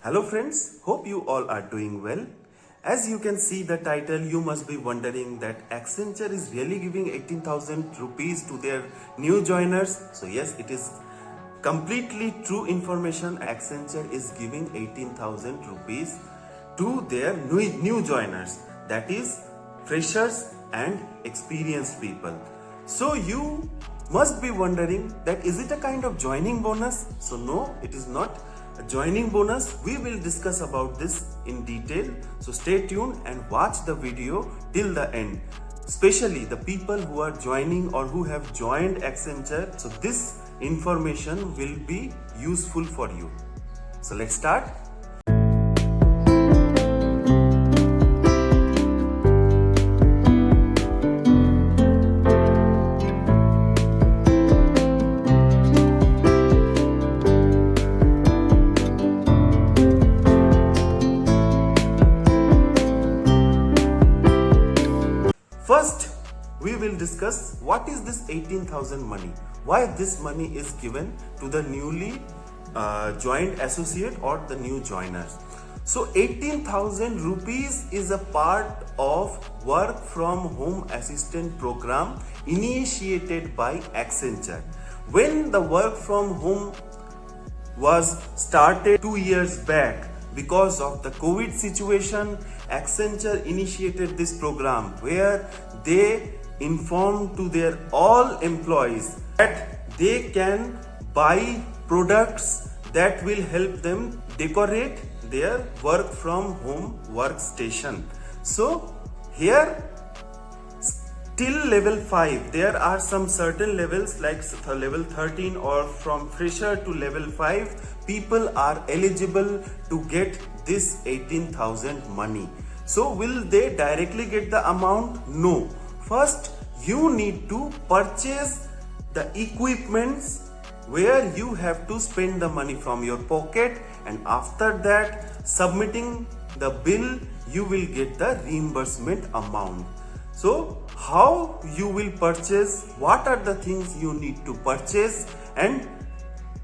Hello friends, hope you all are doing well. As you can see the title, you must be wondering that Accenture is really giving 18,000 rupees to their new joiners. So yes, it is completely true information. Accenture is giving 18,000 rupees to their new joiners, that is freshers and experienced people. So you must be wondering that is it a kind of joining bonus? So no, it is not a joining bonus. We will discuss about this in detail. So stay tuned and watch the video till the end. Especially the people who are joining or who have joined Accenture. So this information will be useful for you. So let's start. First, we will discuss what is this 18,000 money, why this money is given to the newly joined associate or the new joiners. So 18,000 rupees is a part of work from home assistant program initiated by Accenture. When the work from home was started 2 years back, because of the COVID situation, Accenture initiated this program where they informed to their all employees that they can buy products that will help them decorate their work from home workstation. So here till level 5, there are some certain levels like level 13 or from fresher to level 5, people are eligible to get this 18,000 money. So will they directly get the amount? No. First, you need to purchase the equipments where you have to spend the money from your pocket, and after that submitting the bill, you will get the reimbursement amount. So how you will purchase, what are the things you need to purchase, and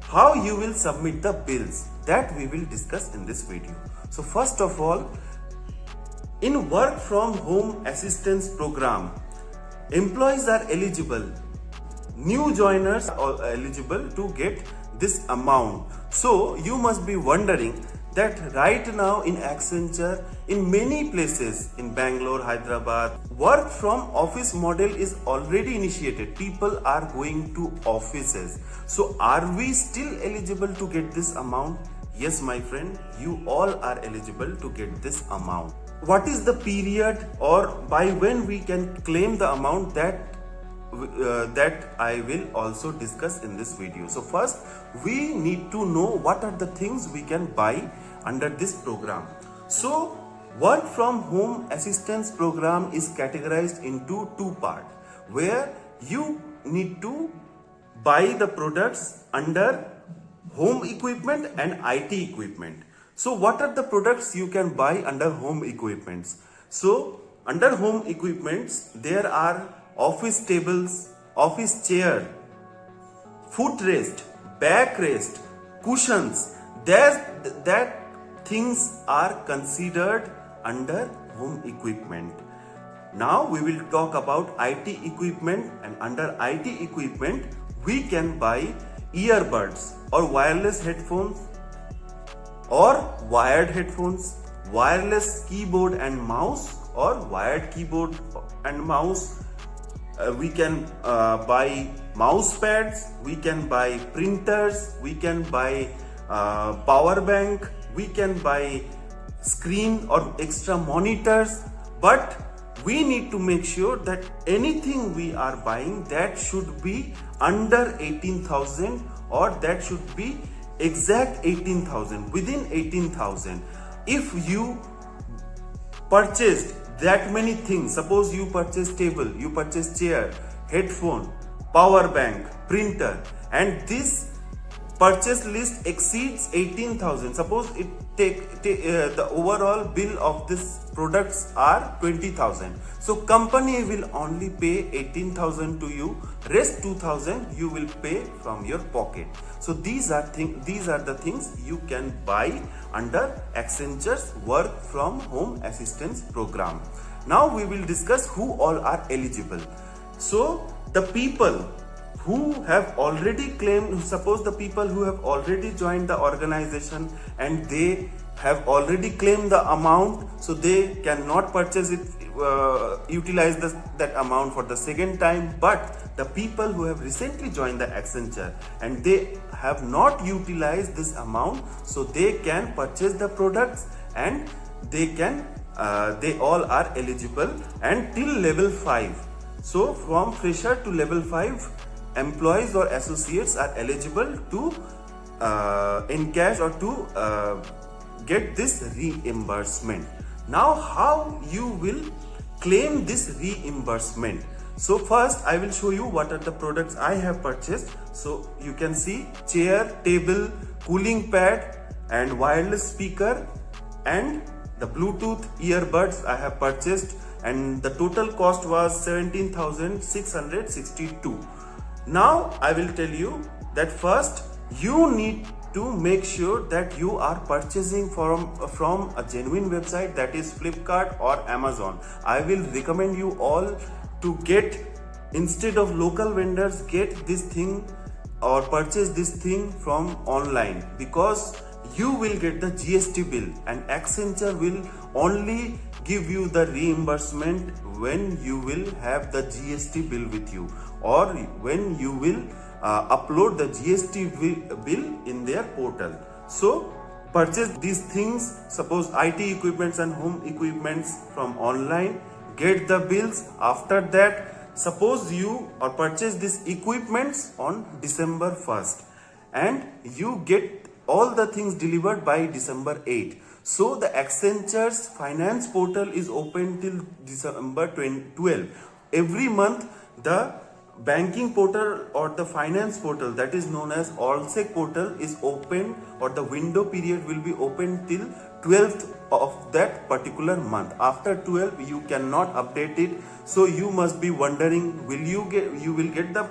how you will submit the bills, that we will discuss in this video. So first of all, in work from home assistance program, employees are eligible, new joiners are eligible to get this amount. So you must be wondering that right now in Accenture, in many places in Bangalore, Hyderabad, work from office model is already initiated. People are going to offices. So are we still eligible to get this amount? Yes, my friend, you all are eligible to get this amount. What is the period or by when we can claim the amount, that I will also discuss in this video. So first, we need to know what are the things we can buy under this program. So work from home assistance program is categorized into two parts, where you need to buy the products under home equipment and IT equipment. So what are the products you can buy under home equipments? So under home equipments, there are office tables, office chair, footrest, backrest, cushions. That things are considered under home equipment. Now we will talk about IT equipment, and under IT equipment we can buy earbuds or wireless headphones or wired headphones, wireless keyboard and mouse or wired keyboard and mouse. We can buy mouse pads, we can buy printers, we can buy power bank, we can buy screen or extra monitors, but we need to make sure that anything we are buying, that should be under 18,000 or that should be exact 18,000, within 18,000. If you purchased that many things, suppose you purchase table, you purchase chair, headphone, power bank, printer, and this purchase list exceeds 18,000, suppose it the overall bill of this products are 20,000, so company will only pay 18,000 to you, rest 2,000 you will pay from your pocket. So these are the things you can buy under Accenture's work from home assistance program. Now we will discuss who all are eligible. So the people who have already claimed, suppose the people who have already joined the organization and they have already claimed the amount, so they cannot purchase it, utilize that amount for the second time. But the people who have recently joined the Accenture and they have not utilized this amount, so they can purchase the products and they all are eligible and till level 5. So from fresher to level 5, employees or associates are eligible to encash or to get this reimbursement. Now how you will claim this reimbursement? So first I will show you what are the products I have purchased. So you can see chair, table, cooling pad and wireless speaker and the Bluetooth earbuds I have purchased, and the total cost was 17,662. Now I will tell you that first you need to make sure that you are purchasing from a genuine website, that is Flipkart or Amazon. I will recommend you all to get, instead of local vendors, get this thing or purchase this thing from online, because you will get the GST bill and Accenture will only give you the reimbursement when you will have the GST bill with you, or when you will upload the GST bill in their portal. So purchase these things, suppose IT equipments and home equipments, from online, get the bills. After that, suppose you or purchase these equipments on December 1st and you get all the things delivered by December 8. So the Accenture's finance portal is open till December 12. Every month the banking portal or the finance portal, that is known as Allsec portal, is open, or the window period will be open till 12th of that particular month. After 12 you cannot update it. So you must be wondering, you will get the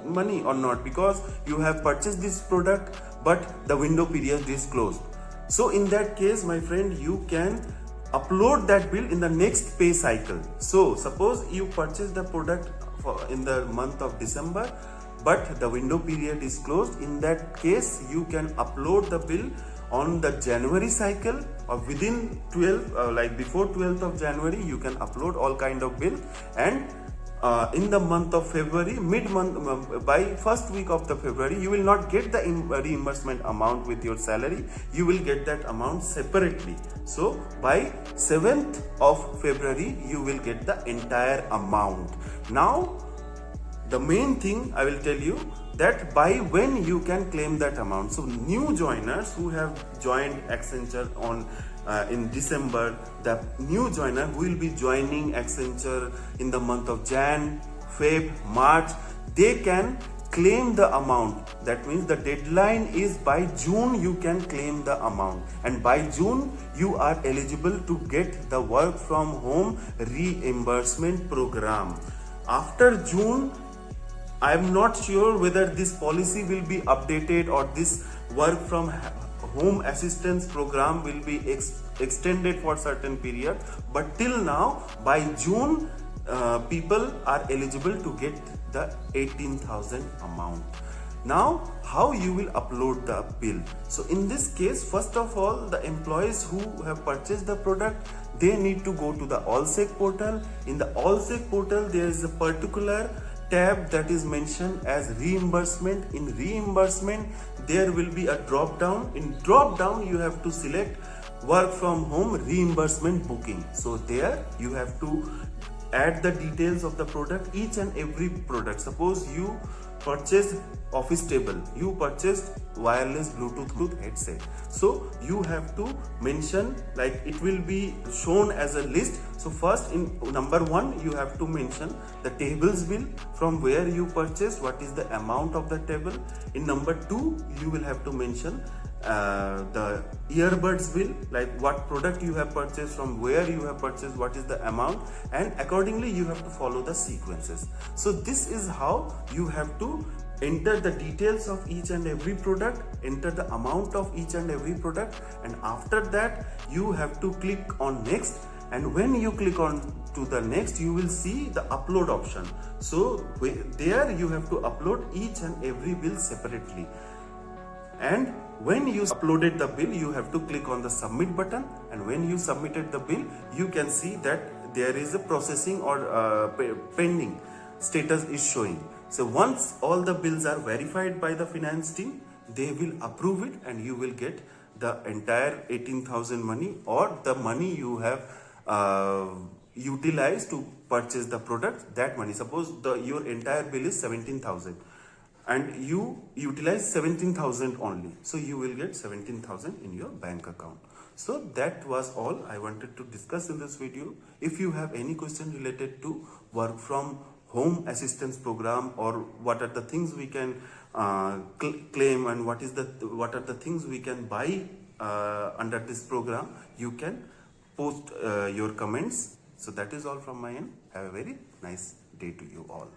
money or not, because you have purchased this product but the window period is closed. So in that case, my friend, you can upload that bill in the next pay cycle. So suppose you purchase the product in the month of December but the window period is closed. In that case, you can upload the bill on the January cycle, or within 12, like before 12th of January, you can upload all kind of bill. And in the month of February, mid-month, by first week of the February, you will not get the reimbursement amount with your salary. You will get that amount separately. So by 7th of February, you will get the entire amount. Now, the main thing I will tell you, that by when you can claim that amount. So new joiners who have joined Accenture on in December, the new joiner who will be joining Accenture in the month of Jan, Feb, March, they can claim the amount. That means the deadline is by June you can claim the amount, and by June you are eligible to get the work from home reimbursement program. After June, I am not sure whether this policy will be updated or this work from home assistance program will be extended for certain period, but till now by June people are eligible to get the 18,000 amount. Now how you will upload the bill? So in this case, first of all, the employees who have purchased the product, they need to go to the Allsec portal. In the Allsec portal, there is a particular tab that is mentioned as reimbursement. In reimbursement, there will be a drop down. In drop down, you have to select work from home reimbursement booking. So there you have to add the details of the product, each and every product. Suppose you purchased office table, you purchased wireless Bluetooth headset, so you have to mention, like it will be shown as a list. So first, in number 1, you have to mention the tables bill, from where you purchased, what is the amount of the table. In number 2, you will have to mention the earbuds bill, like what product you have purchased, from where you have purchased, what is the amount, and accordingly you have to follow the sequences. So this is how you have to enter the details of each and every product, enter the amount of each and every product, and after that you have to click on next. And when you click on to the next, you will see the upload option. So there you have to upload each and every bill separately. And when you uploaded the bill, you have to click on the submit button, and when you submitted the bill, you can see that there is a processing or pending status is showing. So once all the bills are verified by the finance team, they will approve it, and you will get the entire 18,000 money, or the money you have utilized to purchase the product. That money, suppose your entire bill is 17,000 and you utilize 17,000 only, so you will get 17,000 in your bank account. So that was all I wanted to discuss in this video. If you have any question related to work from home assistance program, or what are the things we can claim, and what are the things we can buy under this program, you can post your comments. So that is all from my end. Have a very nice day to you all.